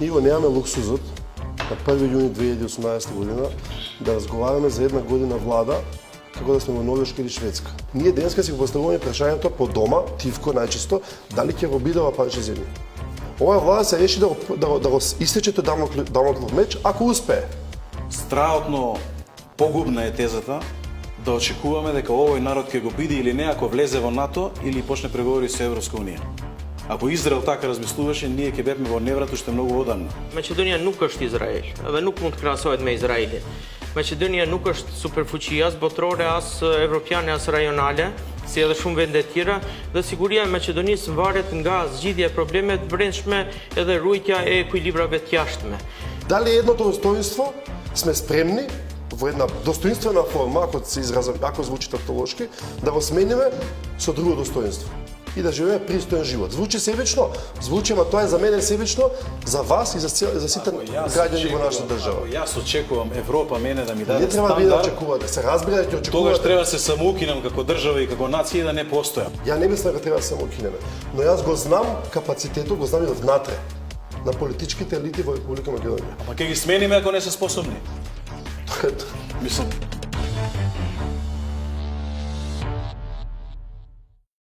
Ние го нямаме луксузот на 1 јуни 2018 година да разговараме за една година влада како да сме во Норвешка или Шведска. Ние денеска си го поставуваме прашањето по дома, тивко најчесто, дали ќе го биде ова парче земја. Оваа влада се реши да го истече тој Дамоклов меч ако успее. Страхотно погубна е тезата да очекуваме дека овој народ ќе го биде или не ако влезе во НАТО или почне преговори со Европска унија. Ако Израел така размислуваше, ние ќе бевме во неврат уште многу одамна. Мaqedonia nuk është Izrael, edhe nuk mund të krahasohet me Izraelin. Maqedonia nuk është superfuqi as botërore, as evropiane, as rajonale, si edhe shumë vende tjera, dhe siguria e Maqedonisë varet nga zgjidhja e problemeve të brendshme edhe ruajtja e ekuilibrave të jashtme. Дали едното достоинство сме спремни во една достоинствена форма, ако звучи тавтолошки, да го смениме со друго достоинство и да живееме пристоен живот. Звучи себично, звучи, ама тоа е за мене себично, за вас и за сите граѓани во нашата држава. Ако јас очекувам Европа мене да ми даде Не треба вие да стандард, очекувате, се разбира да ќе очекувате. тогаш треба да се самоукинам како држава и како нација и да не постојам. Ја не мислам дека треба да се самоукинеме, но јас го знам капацитетот, го знам и внатре на политичките елити во Република Македонија. Ама ќе ги смениме ако не се способни. Мислам,